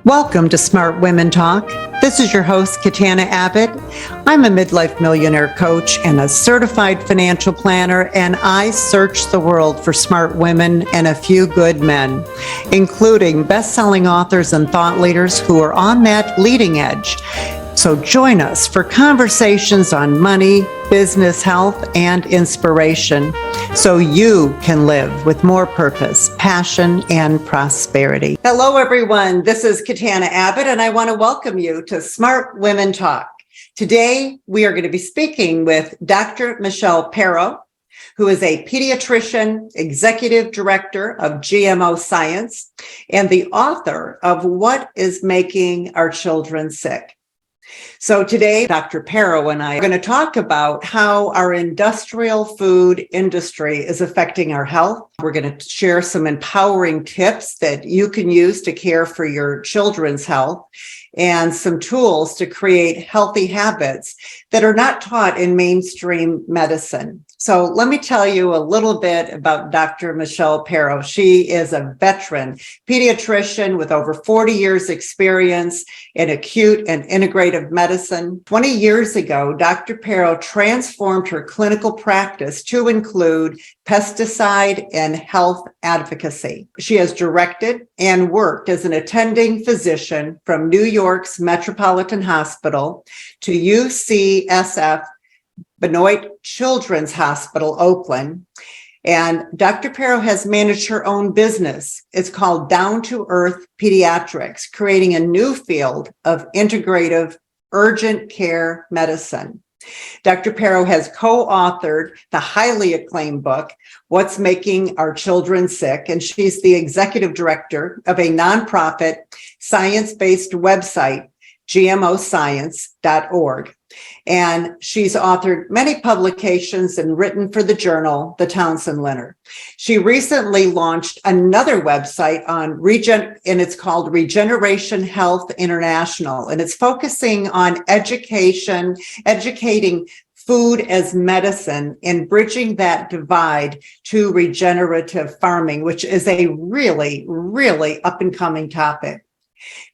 Welcome to Smart Women Talk. This is your host, Katana Abbott. I'm a midlife millionaire coach and a certified financial planner, and I search the world for smart women and a few good men, including best-selling authors and thought leaders who are on that leading edge. So join us for conversations on money, business, health, and inspiration so you can live with more purpose, passion, and prosperity. Hello, everyone. This is Katana Abbott, and I want to welcome you to Smart Women Talk. Today, we are going to be speaking with Dr. Michelle Perro, who is a pediatrician, executive director of GMO Science, and the author of What is Making Our Children Sick. So today, Dr. Perro and I are going to talk about how our industrial food industry is affecting our health. We're going to share some empowering tips that you can use to care for your children's health and some tools to create healthy habits that are not taught in mainstream medicine. So let me tell you a little bit about Dr. Michelle Perro. She is a veteran pediatrician with over 40 years experience in acute and integrative medicine. 20 years ago, Dr. Perro transformed her clinical practice to include pesticide and health advocacy. She has directed and worked as an attending physician from New York's Metropolitan Hospital to UCSF Benioff Children's Hospital, Oakland. And Dr. Perro has managed her own business. It's called Down to Earth Pediatrics, creating a new field of integrative urgent care medicine. Dr. Perro has co-authored the highly acclaimed book, What's Making Our Children Sick, and she's the executive director of a nonprofit science-based website, gmoscience.org. And she's authored many publications and written for the journal, The Townsend Leonard. She recently launched another website on and it's called Regeneration Health International, and it's focusing on educating food as medicine and bridging that divide to regenerative farming, which is a really, really up-and-coming topic.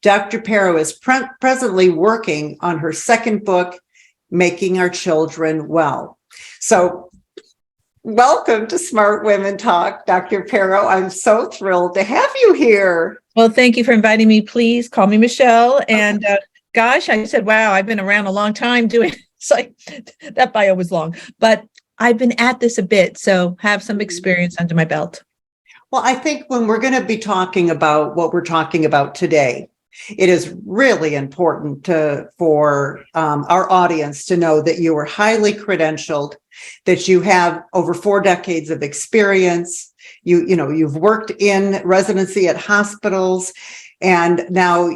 Dr. Perro is presently working on her second book, Making Our Children Well. So welcome to Smart Women Talk, Dr. Perro. I'm so thrilled to have you here. Well, thank you for inviting me. Please call me Michelle. And gosh, I said, wow, I've been around a long time doing it's like that bio was long, but I've been at this a bit, so have some experience under my belt. Well, I think when we're going to be talking about what we're talking about today, it is really important for our audience to know that you are highly credentialed, that you have over 4 decades of experience. You've worked in residency at hospitals, and now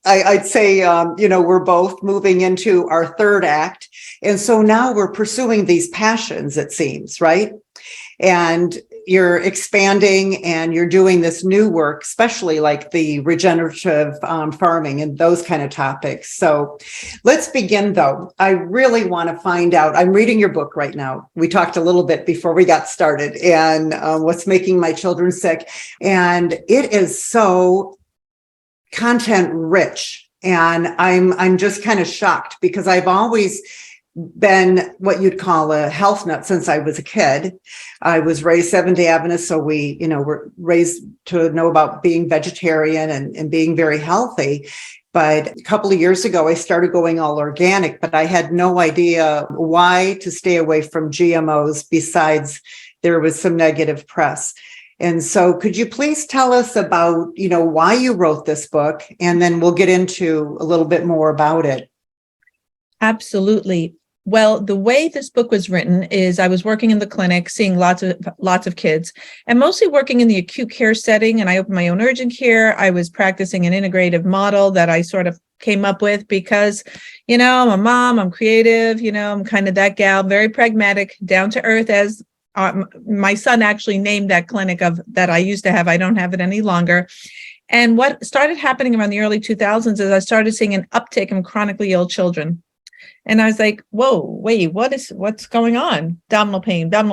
I'd say we're both moving into our third act, and so now we're pursuing these passions. It seems, right? And you're expanding and you're doing this new work, especially like the regenerative farming and those kind of topics. So let's begin, though. I really want to find out. I'm reading your book right now. We talked a little bit before we got started, and What's Making My Children Sick. And it is so content rich. And I'm just kind of shocked because I've always been what you'd call a health nut since I was a kid. I was raised Seventh-day Adventist, so we, were raised to know about being vegetarian and being very healthy. But a couple of years ago, I started going all organic, but I had no idea why to stay away from GMOs besides there was some negative press. And so could you please tell us about, why you wrote this book, and then we'll get into a little bit more about it. Absolutely. Well, the way this book was written is I was working in the clinic, seeing lots of kids, and mostly working in the acute care setting. And I opened my own urgent care. I was practicing an integrative model that I sort of came up with because, I'm a mom, I'm creative, I'm kind of that gal, very pragmatic, down to earth, as my son actually named that clinic that I used to have. I don't have it any longer. And what started happening around the early 2000s is I started seeing an uptick in chronically ill children. And I was like, whoa, wait, what's going on? Abdominal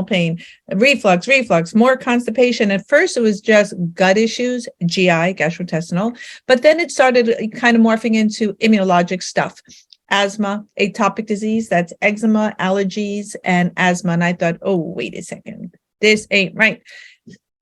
pain, reflux, more constipation. At first, it was just gut issues, GI, gastrointestinal, but then it started kind of morphing into immunologic stuff. Asthma, atopic disease, that's eczema, allergies, and asthma. And I thought, oh, wait a second, this ain't right.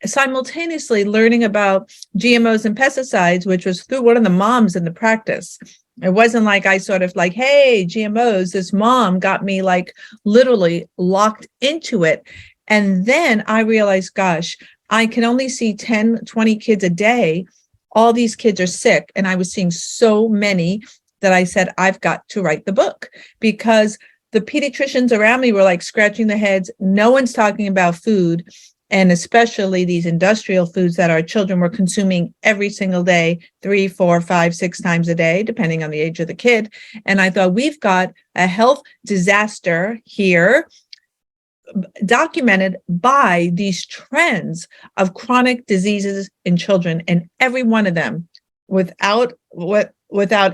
Simultaneously learning about GMOs and pesticides, which was through one of the moms in the practice. It wasn't like I sort of like, hey, GMOs, this mom got me like literally locked into it. And then I realized, gosh, I can only see 10, 20 kids a day. All these kids are sick. And I was seeing so many that I said, I've got to write the book, because the pediatricians around me were like scratching their heads. No one's talking about food, and especially these industrial foods that our children were consuming every single day, 3, 4, 5, 6 times a day, depending on the age of the kid. And I thought, we've got a health disaster here, documented by these trends of chronic diseases in children, and every one of them, without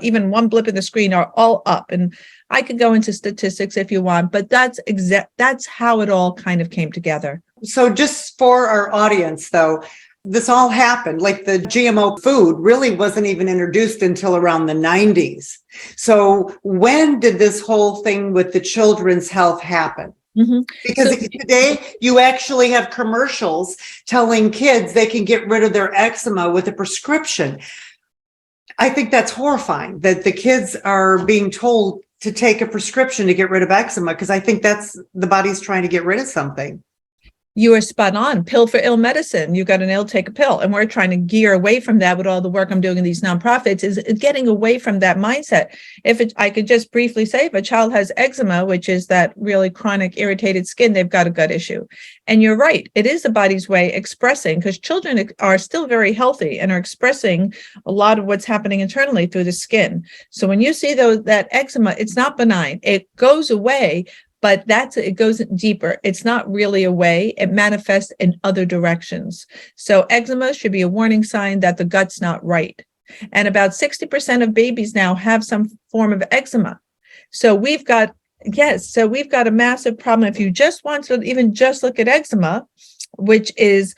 even one blip in the screen, are all up. And I could go into statistics if you want, but that's how it all kind of came together. So just for our audience, though, this all happened, like the GMO food really wasn't even introduced until around the 90s. So when did this whole thing with the children's health happen? Mm-hmm. Because today you actually have commercials telling kids they can get rid of their eczema with a prescription. I think that's horrifying that the kids are being told to take a prescription to get rid of eczema, because I think that's the body's trying to get rid of something. You are spot on. Pill for ill medicine. You got an ill, take a pill. And we're trying to gear away from that with all the work I'm doing in these nonprofits, is getting away from that mindset. I could just briefly say, if a child has eczema, which is that really chronic irritated skin, they've got a gut issue. And you're right. It is the body's way expressing, because children are still very healthy and are expressing a lot of what's happening internally through the skin. So when you see that eczema, it's not benign. It goes away. But it goes deeper. It's not really a way. It manifests in other directions. So eczema should be a warning sign that the gut's not right. And about 60% of babies now have some form of eczema. So we've got a massive problem. If you just want to even just look at eczema, which is,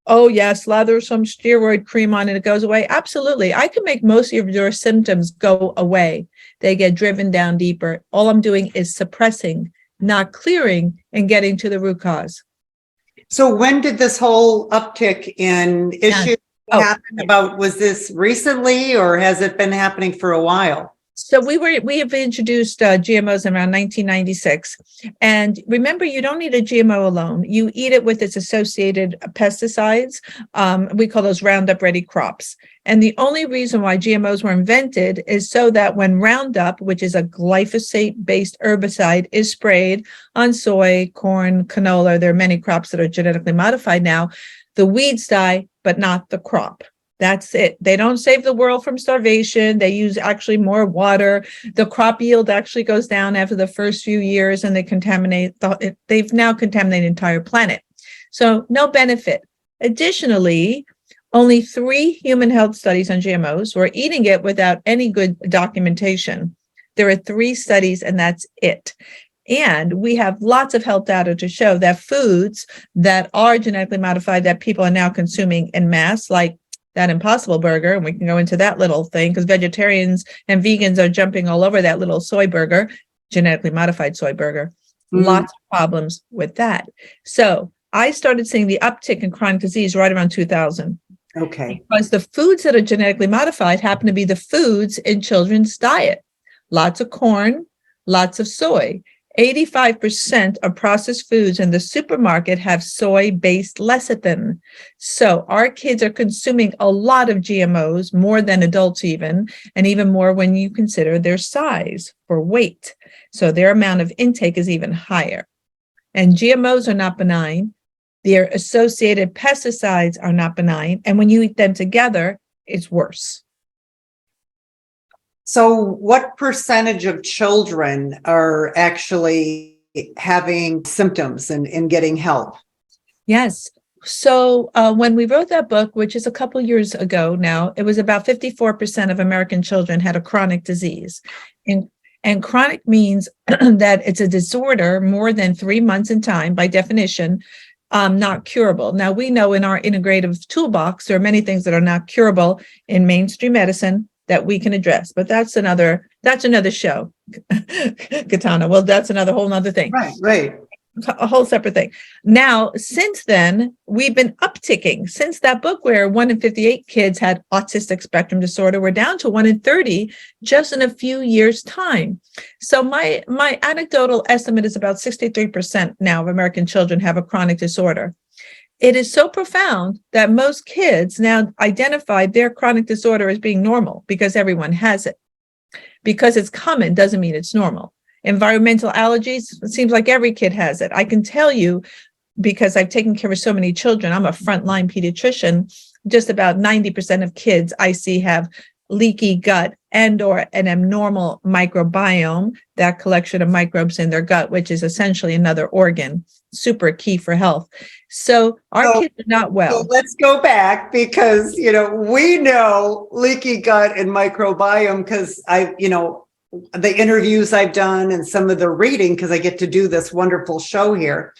oh yes, lather some steroid cream on and it goes away. Absolutely. I can make most of your symptoms go away. They get driven down deeper. All I'm doing is suppressing, not clearing, and getting to the root cause. So when did this whole uptick in issues happen? Was this recently, or has it been happening for a while? So we have introduced GMOs around 1996. And remember, you don't eat a GMO alone. You eat it with its associated pesticides. We call those Roundup Ready crops. And the only reason why GMOs were invented is so that when Roundup, which is a glyphosate-based herbicide, is sprayed on soy, corn, canola, there are many crops that are genetically modified now, the weeds die, but not the crop. That's it. They don't save the world from starvation. They use actually more water. The crop yield actually goes down after the first few years, and they've now contaminated the entire planet. So no benefit. Additionally, only 3 human health studies on GMOs. We're eating it without any good documentation. There are 3 studies, and that's it. And we have lots of health data to show that foods that are genetically modified that people are now consuming en masse, like that Impossible Burger, and we can go into that little thing because vegetarians and vegans are jumping all over that little soy burger, genetically modified soy burger. Lots of problems with that. So I started seeing the uptick in chronic disease right around 2000. Okay. Because the foods that are genetically modified happen to be the foods in children's diet. Lots of corn, lots of soy. 85% of processed foods in the supermarket have soy-based lecithin. So our kids are consuming a lot of GMOs, more than adults even, and even more when you consider their size or weight. So their amount of intake is even higher. And GMOs are not benign. Their associated pesticides are not benign. And when you eat them together, it's worse. So what percentage of children are actually having symptoms and getting help? Yes. So when we wrote that book, which is a couple years ago now, it was about 54% of American children had a chronic disease. And chronic means that it's a disorder more than 3 months in time, by definition, not curable. Now, we know in our integrative toolbox, there are many things that are not curable in mainstream medicine that we can address, but that's another show, Katana. Well, that's another whole nother thing. Right. A whole separate thing. Now, since then, we've been upticking. Since that book where 1 in 58 kids had autistic spectrum disorder, we're down to 1 in 30 just in a few years' time. So my anecdotal estimate is about 63% now of American children have a chronic disorder. It is so profound that most kids now identify their chronic disorder as being normal because everyone has it. Because it's common doesn't mean it's normal. Environmental allergies, it seems like every kid has it. I can tell you, because I've taken care of so many children, I'm a frontline pediatrician, just about 90% of kids I see have leaky gut and or an abnormal microbiome, that collection of microbes in their gut, which is essentially another organ, super key for health. So our kids are not well. So let's go back because, we know leaky gut and microbiome because the interviews I've done and some of the reading, because I get to do this wonderful show here.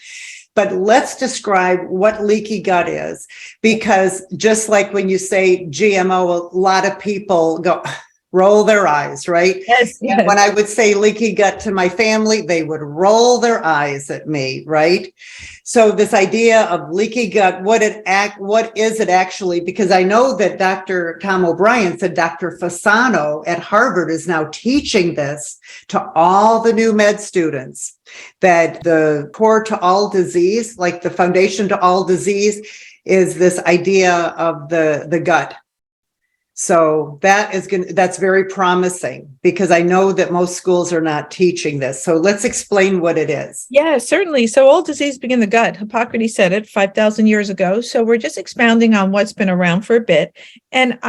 But let's describe what leaky gut is, because just like when you say GMO, a lot of people roll their eyes, right? Yes. When I would say leaky gut to my family, they would roll their eyes at me, right? So this idea of leaky gut, what is it actually? Because I know that Dr. Tom O'Brien said Dr. Fasano at Harvard is now teaching this to all the new med students, that the core to all disease, like the foundation to all disease, is this idea of the gut. So that's very promising, because I know that most schools are not teaching this. So let's explain what it is. Yeah, certainly. So all disease begin in the gut. Hippocrates said it 5,000 years ago. So we're just expounding on what's been around for a bit. And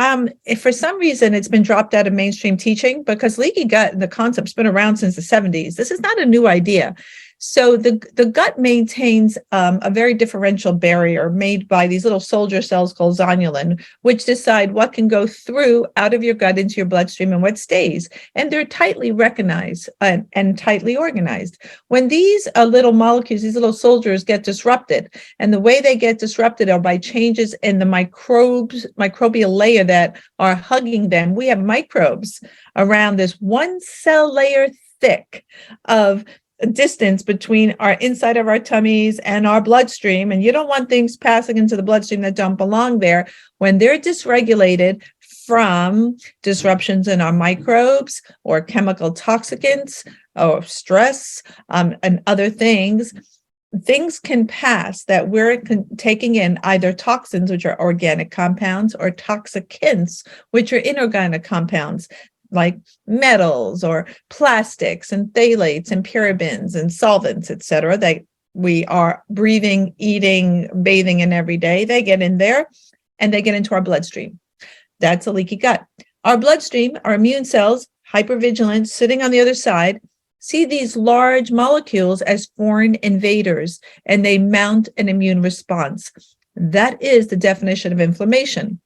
if for some reason it's been dropped out of mainstream teaching, because leaky gut, the concept's been around since the 70s. This is not a new idea. So the gut maintains a very differential barrier made by these little soldier cells called zonulin, which decide what can go through out of your gut into your bloodstream and what stays. And they're tightly recognized and tightly organized. When these little molecules, these little soldiers get disrupted, and the way they get disrupted are by changes in the microbial layer that are hugging them. We have microbes around this 1 cell layer thick of distance between our inside of our tummies and our bloodstream. And you don't want things passing into the bloodstream that don't belong there. When they're dysregulated from disruptions in our microbes or chemical toxicants or stress and other things can pass that we're taking in, either toxins, which are organic compounds, or toxicants, which are inorganic compounds, like metals or plastics and phthalates and parabens and solvents, et cetera, that we are breathing, eating, bathing in every day. They get in there and they get into our bloodstream. That's a leaky gut. Our bloodstream, our immune cells, hypervigilant, sitting on the other side, see these large molecules as foreign invaders, and they mount an immune response. That is the definition of inflammation.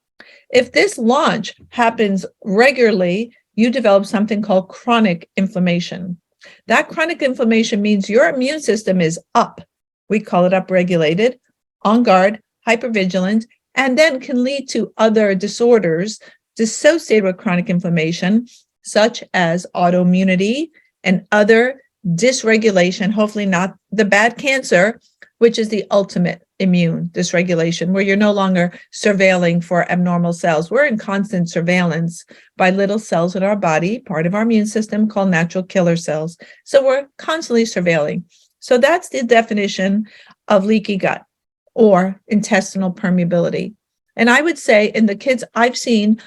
If this launch happens regularly, you develop something called chronic inflammation. That chronic inflammation means your immune system is up. We call it upregulated, on guard, hypervigilant, and then can lead to other disorders dissociated with chronic inflammation, such as autoimmunity and other dysregulation, hopefully not the bad cancer, which is the ultimate immune dysregulation, where you're no longer surveilling for abnormal cells. We're in constant surveillance by little cells in our body, part of our immune system, called natural killer cells. So we're constantly surveilling. So that's the definition of leaky gut or intestinal permeability. And I would say in the kids I've seen,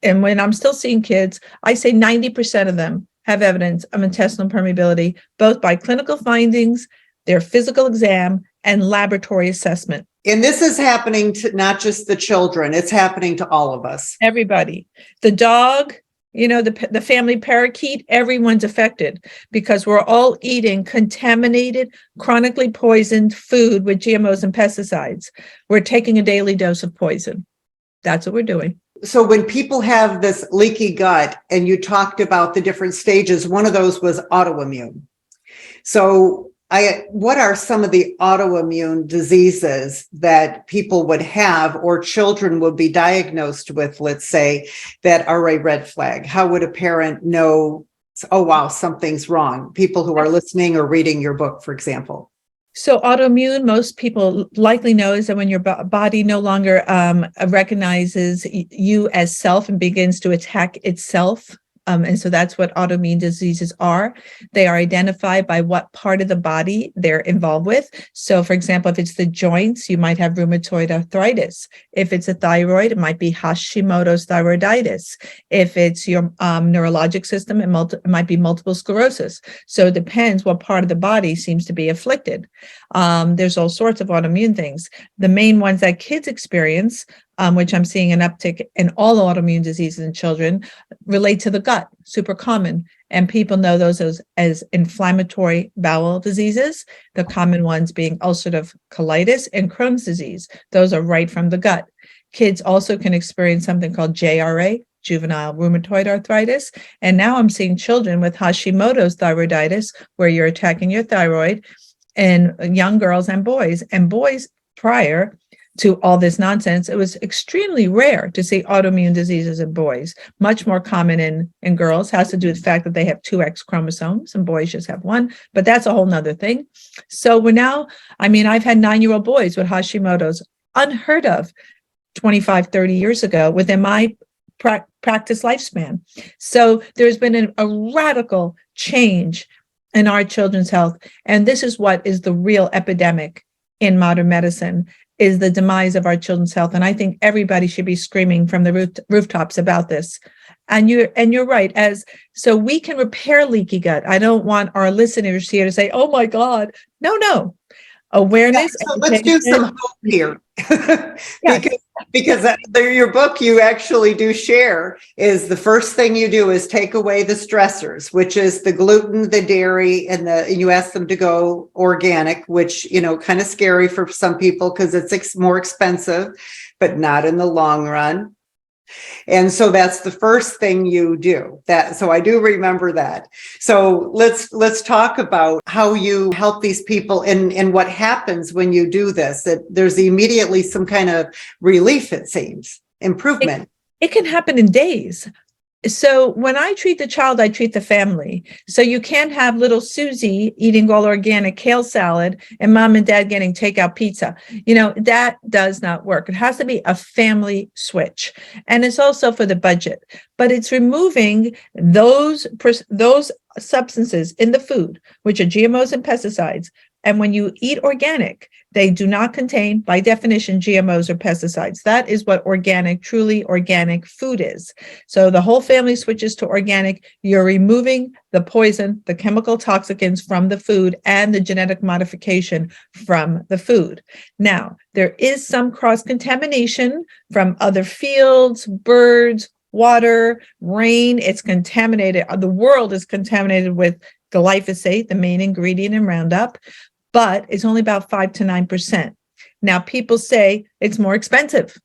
and when I'm still seeing kids, I say 90% of them have evidence of intestinal permeability, both by clinical findings, their physical exam, and laboratory assessment. And this is happening to not just the children, it's happening to all of us. Everybody. The dog, the family parakeet, everyone's affected because we're all eating contaminated, chronically poisoned food with GMOs and pesticides. We're taking a daily dose of poison. That's what we're doing. So when people have this leaky gut, and you talked about the different stages, one of those was autoimmune. So what are some of the autoimmune diseases that people would have, or children would be diagnosed with, let's say, that are a red flag? How would a parent know, oh, wow, something's wrong? People who are listening or reading your book, for example. So autoimmune, most people likely know, is that when your body no longer recognizes you as self and begins to attack itself. And so that's what autoimmune diseases are. They are identified by what part of the body they're involved with. So, for example, if it's the joints, you might have rheumatoid arthritis. If it's a thyroid, it might be Hashimoto's thyroiditis. If it's your neurologic system, it might be multiple sclerosis. So it depends what part of the body seems to be afflicted. There's all sorts of autoimmune things. The main ones that kids experience, which I'm seeing an uptick in all autoimmune diseases in children, relate to the gut, super common. And people know those as inflammatory bowel diseases, the common ones being ulcerative colitis and Crohn's disease. Those are right from the gut. Kids also can experience something called JRA, juvenile rheumatoid arthritis. And now I'm seeing children with Hashimoto's thyroiditis, where you're attacking your thyroid, and young girls and boys. And boys, prior to all this nonsense, it was extremely rare to see autoimmune diseases in boys, much more common in girls. Has to do with the fact that they have two X chromosomes and boys just have one, but that's a whole nother thing. So we're now, I've had 9-year-old boys with Hashimoto's, unheard of 25, 30 years ago within my practice lifespan. So there's been a radical change in our children's health. And this is what is the real epidemic in modern medicine, is the demise of our children's health. And I think everybody should be screaming from the rooftops about this. And you're right. So we can repair leaky gut. I don't want our listeners here to say, oh my God, no. Awareness. Yeah, so let's do some hope here. because your book, you actually do share, is the first thing you do is take away the stressors, which is the gluten, the dairy, and you ask them to go organic, which, kind of scary for some people because it's more expensive, but not in the long run. And so that's the first thing you do. So I do remember that. So let's talk about how you help these people and what happens when you do this. That there's immediately some kind of relief, it seems, improvement. It can happen in days. So when I treat the child, I treat the family. So you can't have little Susie eating all organic kale salad and mom and dad getting takeout pizza. That does not work. It has to be a family switch. And it's also for the budget, but it's removing those substances in the food, which are GMOs and pesticides. And when you eat organic, they do not contain, by definition, GMOs or pesticides. That is what truly organic food is. So the whole family switches to organic. You're removing the poison, the chemical toxicants from the food, and the genetic modification from the food. Now, there is some cross-contamination from other fields, birds, water, rain. It's contaminated. The world is contaminated with glyphosate, the main ingredient in Roundup, but it's only about 5 to 9%. Now, people say it's more expensive.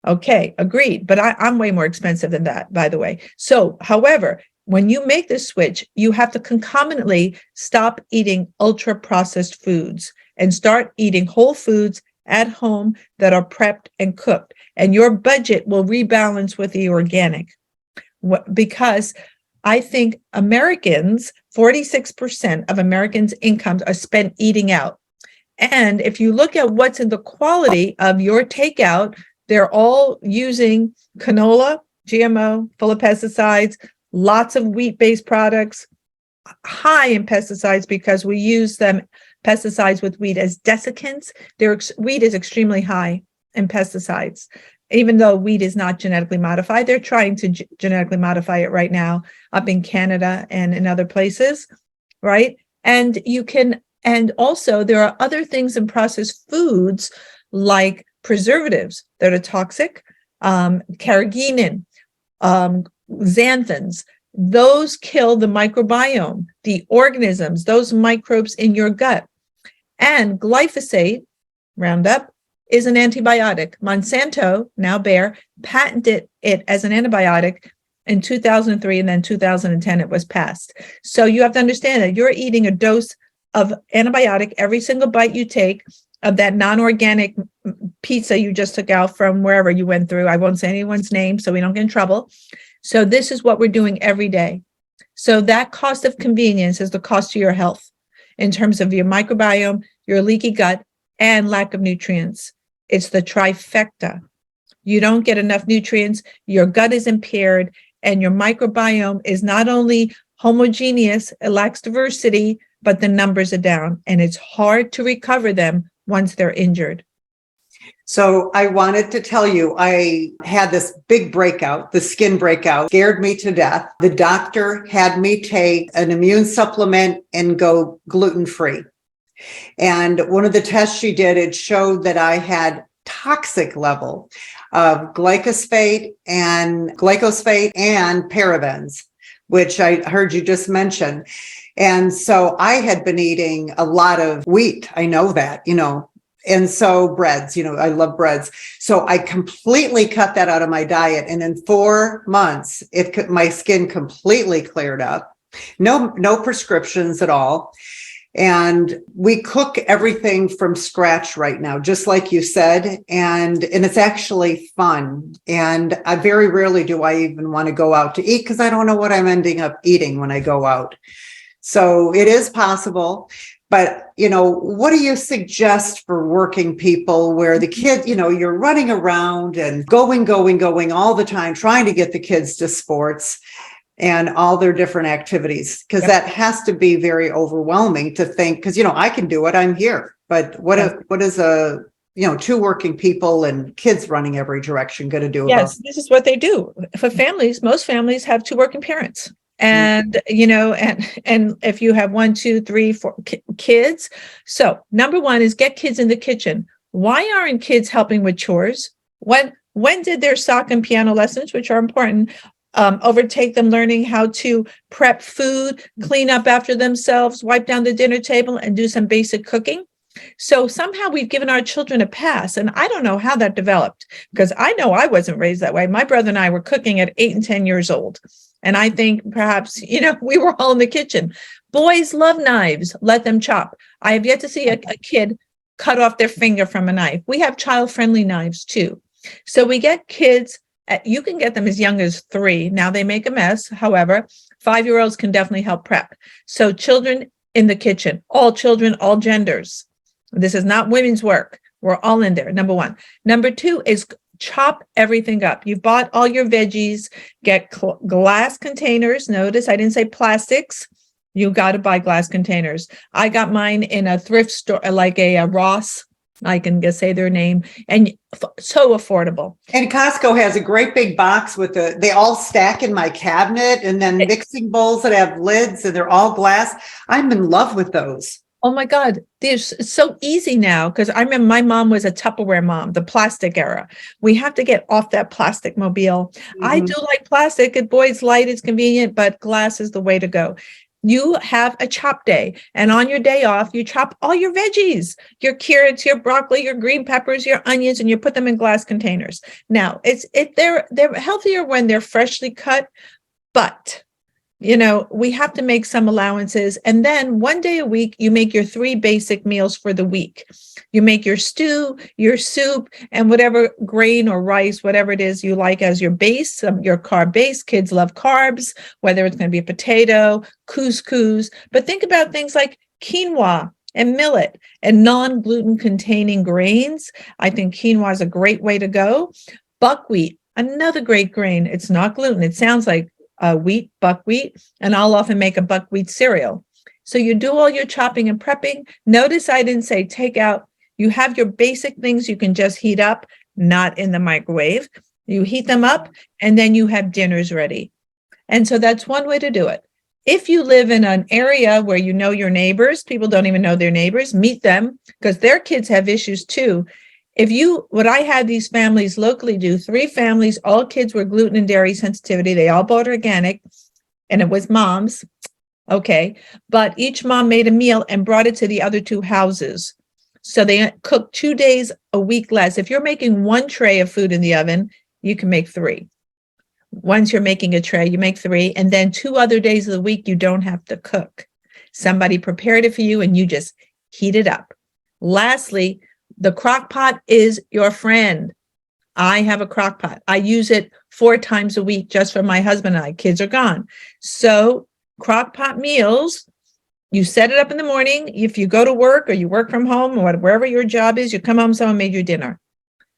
Okay, agreed. But I'm way more expensive than that, by the way. So, however, when you make this switch, you have to concomitantly stop eating ultra-processed foods and start eating whole foods at home that are prepped and cooked. And your budget will rebalance with the organic. Because I think 46% of Americans' incomes are spent eating out. And if you look at what's in the quality of your takeout, they're all using canola, GMO, full of pesticides, lots of wheat-based products, high in pesticides because we use pesticides with wheat as desiccants. Wheat is extremely high in pesticides. Even though wheat is not genetically modified, they're trying to genetically modify it right now up in Canada and in other places, right? And also there are other things in processed foods like preservatives that are toxic, carrageenan, xanthins. Those kill the microbiome, the organisms, those microbes in your gut. And glyphosate, Roundup, is an antibiotic. Monsanto, now Bayer, patented it as an antibiotic in 2003, and then 2010 it was passed. So you have to understand that you're eating a dose of antibiotic every single bite you take of that non-organic pizza you just took out from wherever you went through. I won't say anyone's name so we don't get in trouble. So this is what we're doing every day. So that cost of convenience is the cost to your health in terms of your microbiome, your leaky gut, and lack of nutrients. It's the trifecta. You don't get enough nutrients, your gut is impaired, and your microbiome is not only homogeneous, it lacks diversity, but the numbers are down, and it's hard to recover them once they're injured. So I wanted to tell you, I had this big breakout, the skin breakout, scared me to death. The doctor had me take an immune supplement and go gluten-free. And one of the tests she did, it showed that I had toxic level of glyphosate and parabens, which I heard you just mention. And so I had been eating a lot of wheat. I know that, and so breads, I love breads. So I completely cut that out of my diet. And in 4 months, my skin completely cleared up. No prescriptions at all. And we cook everything from scratch right now, just like you said, and it's actually fun. And I very rarely do I even want to go out to eat because I don't know what I'm ending up eating when I go out. So it is possible. But, what do you suggest for working people where the kid, you're running around and going all the time, trying to get the kids to sports and all their different activities? Because that has to be very overwhelming to think, because, I can do it, I'm here. But what is two working people and kids running every direction going to do? Yes, this is what they do. For families, most families have two working parents. And, and if you have 1, 2, 3, 4 kids. So number one is get kids in the kitchen. Why aren't kids helping with chores? When did their soccer and piano lessons, which are important, overtake them learning how to prep food, clean up after themselves, wipe down the dinner table, and do some basic cooking? So somehow we've given our children a pass. And I don't know how that developed, because I know I wasn't raised that way. My brother and I were cooking at 8 and 10 years old. And I think perhaps, we were all in the kitchen. Boys love knives. Let them chop. I have yet to see a kid cut off their finger from a knife. We have child-friendly knives too. So we get kids, you can get them as young as 3. Now they make a mess. However, 5-year-olds can definitely help prep. So children in the kitchen, all children, all genders. This is not women's work. We're all in there, number one. Number 2 is chop everything up. You've bought all your veggies, get glass containers. Notice I didn't say plastics. You got to buy glass containers. I got mine in a thrift store, like a Ross. I can just say their name, and so affordable. And Costco has a great big box with they all stack in my cabinet, and then mixing bowls that have lids, and they're all glass. I'm in love with those. Oh my God, it's so easy now, because I remember my mom was a Tupperware mom, the plastic era. We have to get off that plastic mobile. Mm-hmm. I do like plastic. Boy, it's light, it's convenient, but glass is the way to go. You have a chop day, and on your day off, you chop all your veggies, your carrots, your broccoli, your green peppers, your onions, and you put them in glass containers. Now, they're healthier when they're freshly cut, but we have to make some allowances. And then one day a week, you make your 3 basic meals for the week. You make your stew, your soup, and whatever grain or rice, whatever it is you like as your base, your carb base. Kids love carbs, whether it's going to be a potato, couscous. But think about things like quinoa and millet and non-gluten containing grains. I think quinoa is a great way to go. Buckwheat, another great grain. It's not gluten. It sounds like wheat, buckwheat, and I'll often make a buckwheat cereal. So you do all your chopping and prepping. Notice I didn't say take out. You have your basic things you can just heat up, not in the microwave. You heat them up, and then you have dinners ready. And so that's one way to do it. If you live in an area where you know your neighbors, people don't even know their neighbors, meet them, because their kids have issues too. What I had these families locally do, 3 families, all kids were gluten and dairy sensitivity. They all bought organic, and it was moms. Okay. But each mom made a meal and brought it to the other 2 houses. So they cook 2 days a week less. If you're making one tray of food in the oven, you can make 3. Once you're making a tray, you make 3. And then 2 other days of the week, you don't have to cook. Somebody prepared it for you and you just heat it up. Lastly, the crock pot is your friend. I have a crock pot. I use it 4 times a week just for my husband and I. Kids are gone. So crock pot meals, you set it up in the morning. If you go to work or you work from home or wherever your job is, you come home, someone made your dinner.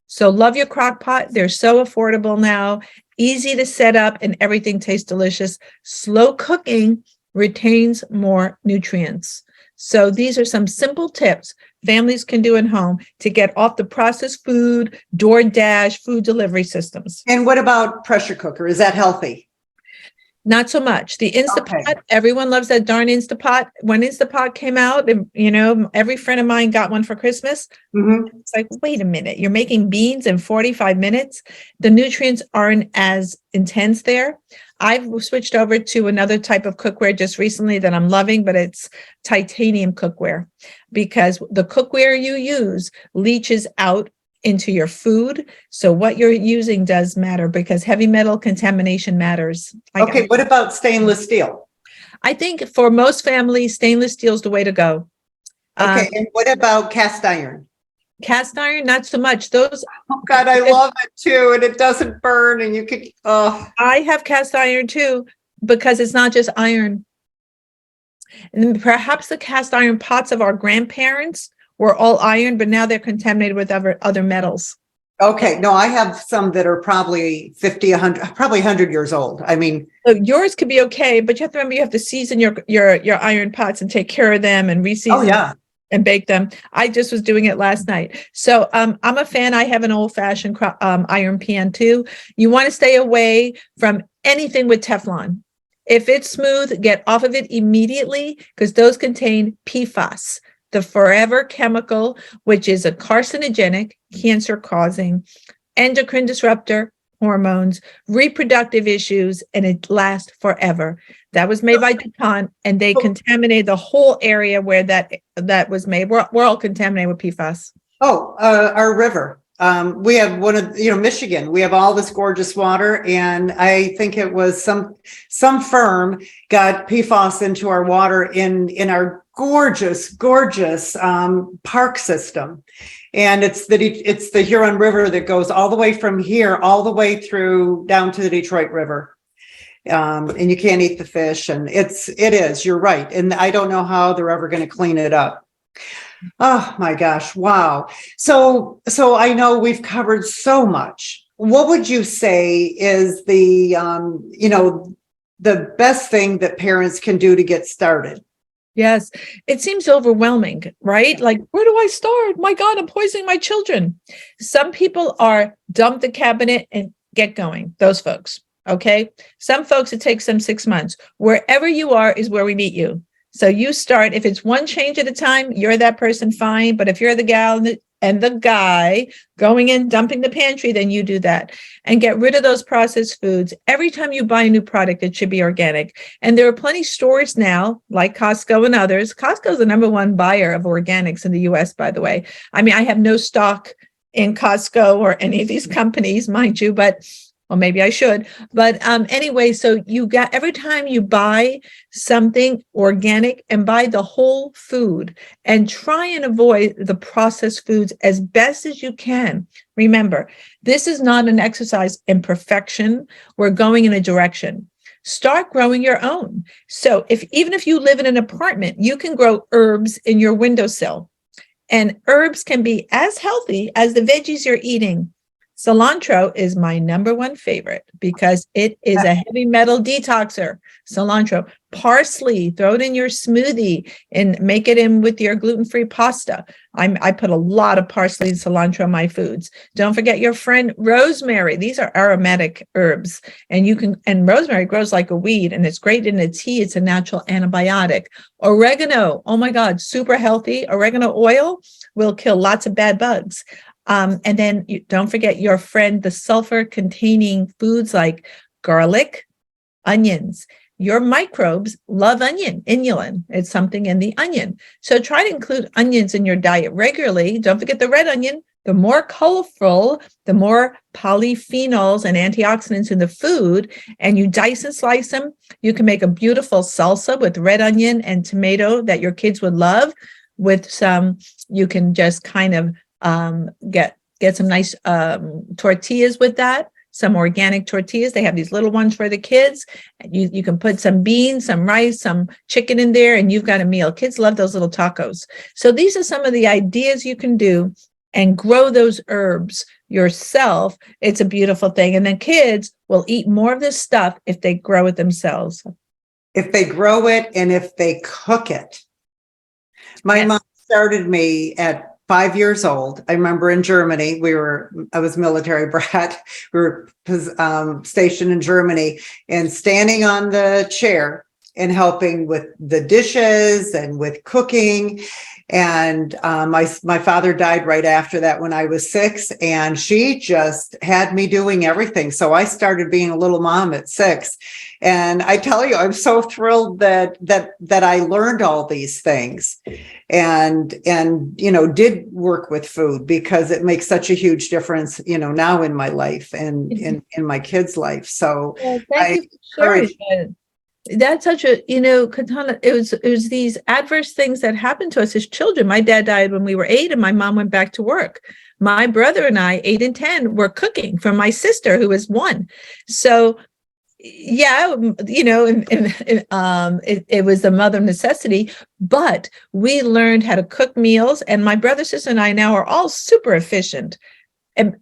So love your crock pot. They're so affordable now, easy to set up, and everything tastes delicious. Slow cooking retains more nutrients. So these are some simple tips families can do at home to get off the processed food, DoorDash, food delivery systems. And what about pressure cooker? Is that healthy? Not so much. The Instapot, Okay. everyone loves that darn Instapot. When Instapot came out, every friend of mine got one for Christmas. Mm-hmm. It's like, wait a minute, you're making beans in 45 minutes. The nutrients aren't as intense there. I've switched over to another type of cookware just recently that I'm loving, but it's titanium cookware, because the cookware you use leaches out into your food. So what you're using does matter, because heavy metal contamination matters. Okay, what about stainless steel? I think for most families, stainless steel is the way to go. Okay, and what about cast iron? Cast iron, not so much. Those, Oh God, I love it too, and it doesn't burn, and you could. Oh, I have cast iron too, because it's not just iron. And perhaps the cast iron pots of our grandparents were all iron, but now they're contaminated with other metals. okay. No, I have some that are probably 50, 100, probably 100 years old. I mean, So yours could be okay, but you have to remember you have to season your iron pots and take care of them and reseason. oh yeah. And bake them. I just was doing it last night. So I'm a fan. I have an old-fashioned iron pan too. You want to stay away from anything with Teflon. If it's smooth, get off of it immediately, because those contain PFAS, the forever chemical, which is a carcinogenic, cancer-causing, endocrine disruptor, hormones, reproductive issues, and it lasts forever. That was made by DuPont, and they contaminated the whole area where that was made. We're all contaminated with PFAS. Oh, our river. We have one of, Michigan. We have all this gorgeous water, and I think it was some firm got PFAS into our water in our gorgeous park system. And it's the Huron River that goes all the way from here, all the way through down to the Detroit River. And you can't eat the fish, and you're right. And I don't know how they're ever going to clean it up. Oh my gosh. Wow. So I know we've covered so much. What would you say is the best thing that parents can do to get started? Yes, it seems overwhelming, right? Like, where do I start? My God, I'm poisoning my children. Some people are dump the cabinet and get going. Those folks. Okay. Some folks, it takes them 6 months. Wherever you are is where we meet you. So you start, if it's one change at a time, you're that person, fine. But if you're the gal and the guy going in, dumping the pantry, then you do that and get rid of those processed foods. Every time you buy a new product, it should be organic. And there are plenty of stores now, like Costco and others. Costco is the number one buyer of organics in the US, by the way. I mean, I have no stock in Costco or any of these companies, mind you, but well, maybe I should. But anyway, so every time you buy something organic, and buy the whole food, and try and avoid the processed foods as best as you can. Remember, this is not an exercise in perfection. We're going in a direction. Start growing your own. So even if you live in an apartment, you can grow herbs in your windowsill. And herbs can be as healthy as the veggies you're eating. Cilantro is my number one favorite because it is a heavy metal detoxer. Cilantro, parsley, throw it in your smoothie and make it in with your gluten-free pasta. I put a lot of parsley and cilantro in my foods. Don't forget your friend rosemary. These are aromatic herbs, and rosemary grows like a weed, and it's great in a tea. It's a natural antibiotic. Oregano, oh my God, super healthy. Oregano oil will kill lots of bad bugs. And then don't forget your friend, the sulfur containing foods like garlic, onions, your microbes love inulin. It's something in the onion. So try to include onions in your diet regularly. Don't forget the red onion. The more colorful, the more polyphenols and antioxidants in the food, and you dice and slice them. You can make a beautiful salsa with red onion and tomato that your kids would love. With some, you can just kind of get some nice tortillas with that. Some organic tortillas. They have these little ones for the kids. You can put some beans, some rice, some chicken in there, and you've got a meal. Kids love those little tacos. So these are some of the ideas you can do and grow those herbs yourself. It's a beautiful thing. And then kids will eat more of this stuff if they grow it themselves. If they grow it and if they cook it. My mom started me at 5 years old. I remember in Germany, I was military brat. We were stationed in Germany, and standing on the chair and helping with the dishes and with cooking. And my father died right after that when I was 6, and she just had me doing everything. So I started being a little mom at 6. And I tell you, I'm so thrilled that I learned all these things and did work with food, because it makes such a huge difference, now in my life and in my kids' life. So thank you for sharing that. That's such a, Katana, it was these adverse things that happened to us as children. My dad died when we were 8 and my mom went back to work. My brother and I, 8 and 10, were cooking for my sister who was 1. So yeah, it was the mother of necessity, but we learned how to cook meals, and my brother, sister, and I now are all super efficient.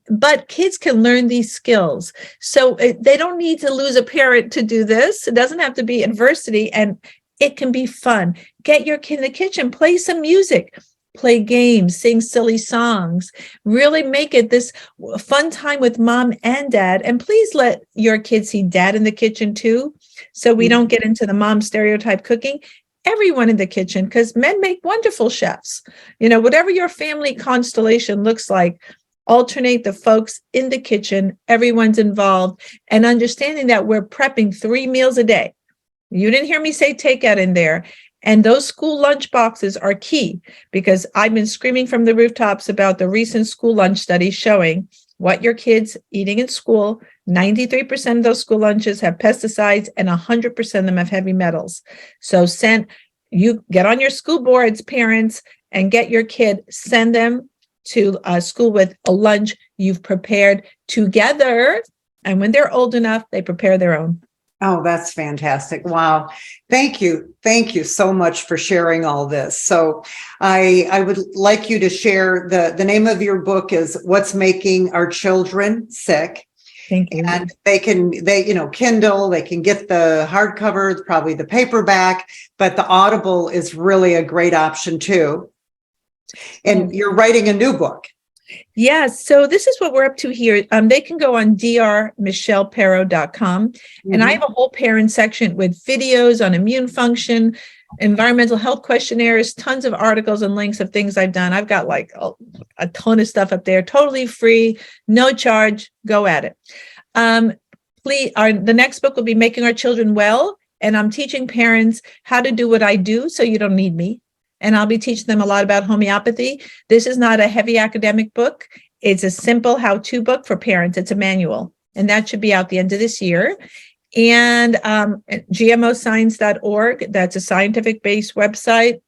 But kids can learn these skills. So they don't need to lose a parent to do this. It doesn't have to be adversity, and it can be fun. Get your kid in the kitchen, play some music, play games, sing silly songs, really make it this fun time with mom and dad. And please let your kids see dad in the kitchen too, so we don't get into the mom stereotype cooking. Everyone in the kitchen, because men make wonderful chefs. Whatever your family constellation looks like, alternate the folks in the kitchen, everyone's involved, and understanding that we're prepping 3 meals a day. You didn't hear me say takeout in there. And those school lunch boxes are key, because I've been screaming from the rooftops about the recent school lunch study showing what your kids eating in school. 93% of those school lunches have pesticides, and 100% of them have heavy metals. So you get on your school boards, parents, and get your kid, send them to school with a lunch you've prepared together. And when they're old enough, they prepare their own. Oh, that's fantastic. Wow. Thank you. Thank you so much for sharing all this. So I would like you to share the name of your book is What's Making Our Children Sick. Thank you. And they Kindle, they can get the hardcover, probably the paperback, but the Audible is really a great option too. And you're writing a new book. Yes. So this is what we're up to here. They can go on drmichelleperro.com. And I have a whole parent section with videos on immune function, environmental health questionnaires, tons of articles and links of things I've done. I've got like a ton of stuff up there, totally free, no charge. Go at it. Please, the next book will be Making Our Children Well. And I'm teaching parents how to do what I do so you don't need me. And I'll be teaching them a lot about homeopathy. This is not a heavy academic book. It's a simple how-to book for parents. It's a manual, and that should be out the end of this year. And gmoscience.org, that's a scientific-based website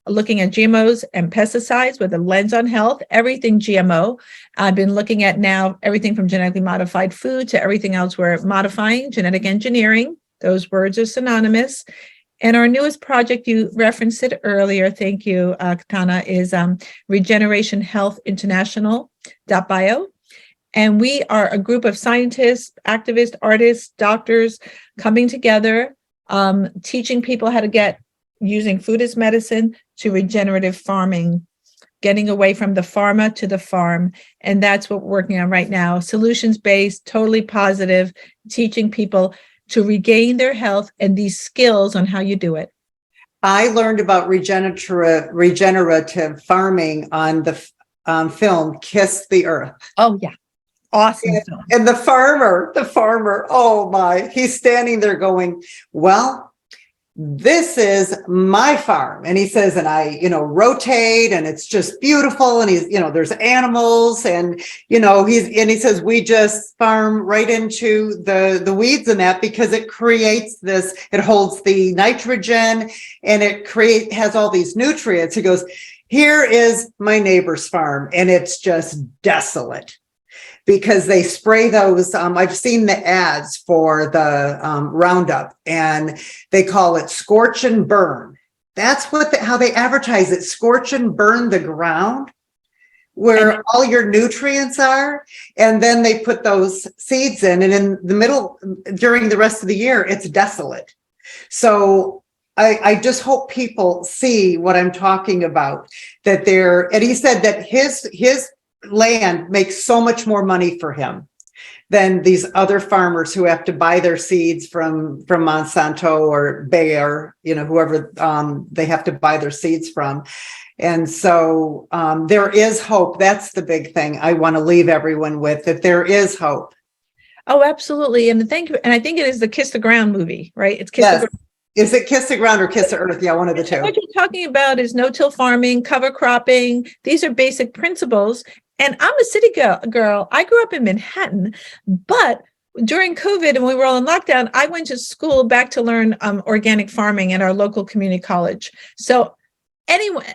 looking at GMOs and pesticides with a lens on health, everything GMO. I've been looking at now everything from genetically modified food to everything else we're modifying, genetic engineering. Those words are synonymous. And our newest project, you referenced it earlier, thank you, Katana, is Regeneration Health International.bio. And we are a group of scientists, activists, artists, doctors coming together, teaching people how to get using food as medicine to regenerative farming, getting away from the pharma to the farm. And that's what we're working on right now. Solutions-based, totally positive, teaching people to regain their health and these skills on how you do it. I learned about regenerative farming on the film Kiss the Earth. Oh, yeah. awesome film. And the farmer, oh my, he's standing there going, well, this is my farm. And he says, and I, rotate and it's just beautiful. And he's, there's animals and, he says, we just farm right into the weeds and that because it creates this, it holds the nitrogen and it has all these nutrients. He goes, here is my neighbor's farm and it's just desolate. Because they spray those, I've seen the ads for the Roundup, and they call it scorch and burn. That's how they advertise it, scorch and burn the ground where all your nutrients are. And then they put those seeds in, and in the middle, during the rest of the year, it's desolate. So I just hope people see what I'm talking about, and he said that his land makes so much more money for him than these other farmers who have to buy their seeds from Monsanto or Bayer, whoever they have to buy their seeds from. And so there is hope. That's the big thing I want to leave everyone with, that there is hope. Oh, absolutely. And thank you. And I think it is the Kiss the Ground movie, right? It's Kiss the Ground. Is it Kiss the Ground or Kiss the Earth? Yeah, one of the two. What you're talking about is no-till farming, cover cropping. These are basic principles. And I'm a city girl. I grew up in Manhattan, but during COVID and we were all in lockdown, I went to school back to learn organic farming at our local community college. So anyway,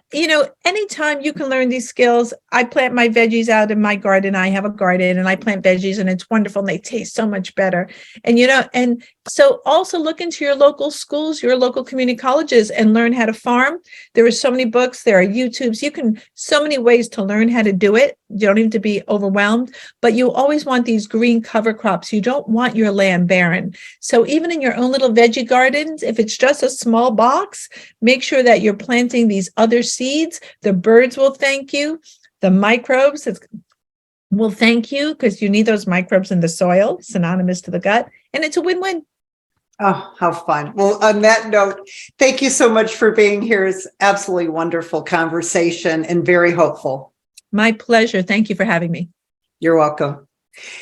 anytime you can learn these skills, I plant my veggies out in my garden. I have a garden and I plant veggies and it's wonderful and they taste so much better. And, and so also look into your local schools, your local community colleges and learn how to farm. There are so many books, there are YouTubes, so many ways to learn how to do it. You don't need to be overwhelmed, but you always want these green cover crops. You don't want your land barren. So even in your own little veggie gardens, if it's just a small box, make sure that you're planting these other seeds. The birds will thank you. The microbes will thank you because you need those microbes in the soil, synonymous to the gut, and it's a win-win. Oh, how fun. Well, on that note, thank you so much for being here. It's absolutely wonderful conversation and very hopeful. My pleasure. Thank you for having me. You're welcome.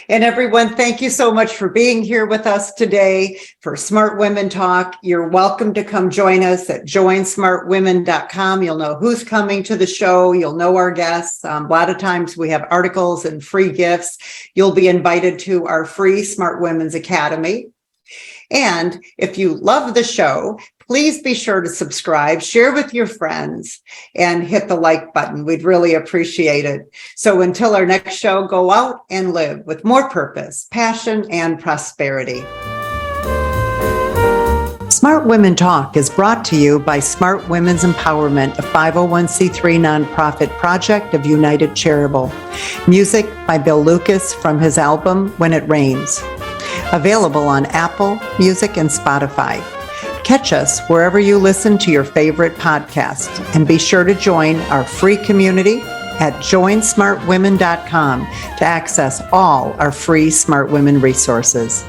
And everyone, thank you so much for being here with us today for Smart Women Talk. You're welcome to come join us at joinsmartwomen.com. You'll know who's coming to the show. You'll know our guests. A lot of times we have articles and free gifts. You'll be invited to our free Smart Women's Academy. And if you love the show, please be sure to subscribe, share with your friends, and hit the like button. We'd really appreciate it. So until our next show, go out and live with more purpose, passion, and prosperity. Smart Women Talk is brought to you by Smart Women's Empowerment, a 501c3 nonprofit project of United Charitable. Music by Bill Lucas from his album, When It Rains. Available on Apple Music and Spotify. Catch us wherever you listen to your favorite podcast, and be sure to join our free community at joinsmartwomen.com to access all our free Smart Women resources.